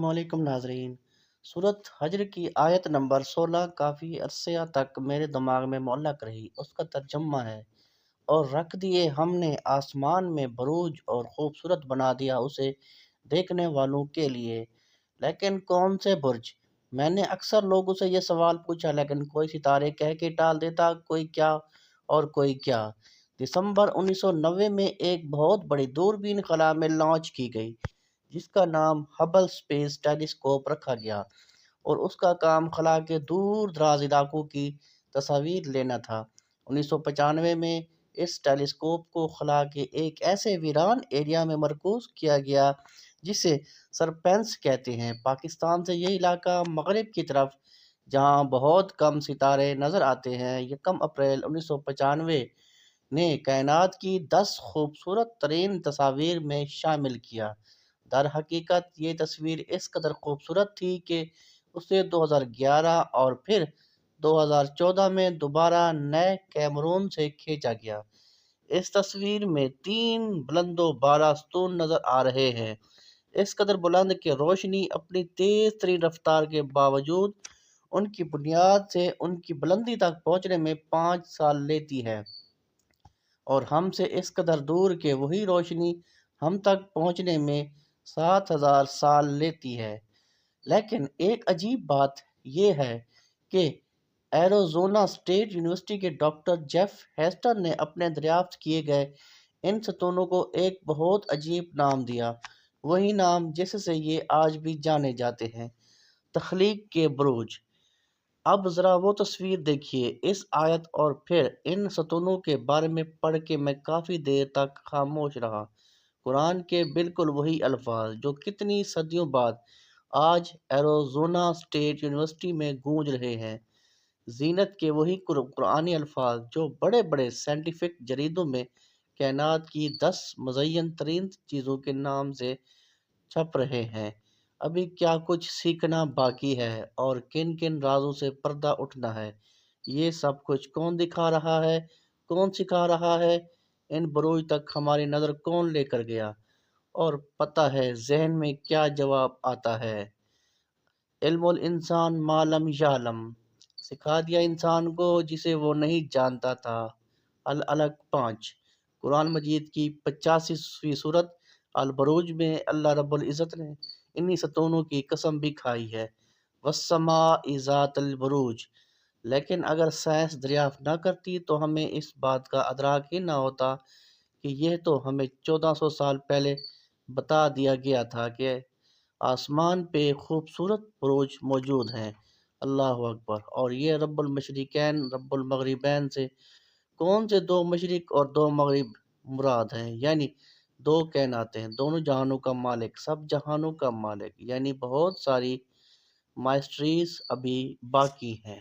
السلام علیکم ناظرین۔ سورۃ حجر کی آیت نمبر 16 کافی عرصے تک میرے دماغ میں معلق رہی۔ اس کا ترجمہ ہے، اور رکھ دیے ہم نے آسمان میں بروج اور خوبصورت بنا دیا اسے دیکھنے والوں کے لیے، لیکن کون سے برج؟ میں نے اکثر لوگوں سے یہ سوال پوچھا، لیکن کوئی ستارے کہہ کے ٹال دیتا، کوئی کیا اور کوئی کیا۔ دسمبر 1990 میں ایک بہت بڑی دوربین خلا میں لانچ کی گئی، جس کا نام ہبل اسپیس ٹیلیسکوپ رکھا گیا، اور اس کا کام خلا کے دور دراز علاقوں کی تصاویر لینا تھا۔ 1995 میں اس ٹیلیسکوپ کو خلا کے ایک ایسے ویران ایریا میں مرکوز کیا گیا جسے سرپینس کہتے ہیں۔ پاکستان سے یہ علاقہ مغرب کی طرف جہاں بہت کم ستارے نظر آتے ہیں، یکم اپریل 1995 نے کائنات کی 10 خوبصورت ترین تصاویر میں شامل کیا۔ در حقیقت یہ تصویر اس قدر خوبصورت تھی کہ اسے 2011 اور پھر 2014 میں دوبارہ نئے کیمرون سے کھینچا گیا۔ اس تصویر میں 3 بلند و بالا ستون نظر آ رہے ہیں، اس قدر بلند کہ روشنی اپنی تیز ترین رفتار کے باوجود ان کی بنیاد سے ان کی بلندی تک پہنچنے میں 5 سال لیتی ہے، اور ہم سے اس قدر دور کہ وہی روشنی ہم تک پہنچنے میں 7000 سال لیتی ہے۔ لیکن ایک عجیب بات یہ ہے کہ ایریزونا اسٹیٹ یونیورسٹی کے ڈاکٹر جیف ہیسٹر نے اپنے دریافت کیے گئے ان ستونوں کو ایک بہت عجیب نام دیا، وہی نام جس سے یہ آج بھی جانے جاتے ہیں: تخلیق کے بروج۔ اب ذرا وہ تصویر دیکھیے، اس آیت اور پھر ان ستونوں کے بارے میں پڑھ کے میں کافی دیر تک خاموش رہا۔ قرآن کے بالکل وہی الفاظ جو کتنی صدیوں بعد آج ایریزونا اسٹیٹ یونیورسٹی میں گونج رہے ہیں، زینت کے وہی قرآنی الفاظ جو بڑے بڑے سائنٹیفک جریدوں میں کائنات کی 10 مزین ترین چیزوں کے نام سے چھپ رہے ہیں۔ ابھی کیا کچھ سیکھنا باقی ہے، اور کن کن رازوں سے پردہ اٹھنا ہے، یہ سب کچھ کون دکھا رہا ہے، کون سکھا رہا ہے، ان بروج تک ہماری نظر کون لے کر گیا، اور پتہ ہے ذہن میں کیا جواب آتا ہے؟ علم الانسان ما لم یعلم، سکھا دیا انسان کو جسے وہ نہیں جانتا تھا۔ العلق 5، قرآن مجید کی 85ویں سورت البروج میں اللہ رب العزت نے انہی ستونوں کی قسم بھی کھائی ہے: والسماء ذات البروج۔ لیکن اگر سائنس دریافت نہ کرتی تو ہمیں اس بات کا ادراک ہی نہ ہوتا کہ یہ تو ہمیں 1400 سال پہلے بتا دیا گیا تھا کہ آسمان پہ خوبصورت بروج موجود ہیں۔ اللہ اکبر! اور یہ رب المشرقین رب المغربین سے کون سے 2 مشرق اور 2 مغرب مراد ہیں؟ یعنی 2 کائناتیں، دونوں جہانوں کا مالک، سب جہانوں کا مالک، یعنی بہت ساری مائسٹریز ابھی باقی ہیں۔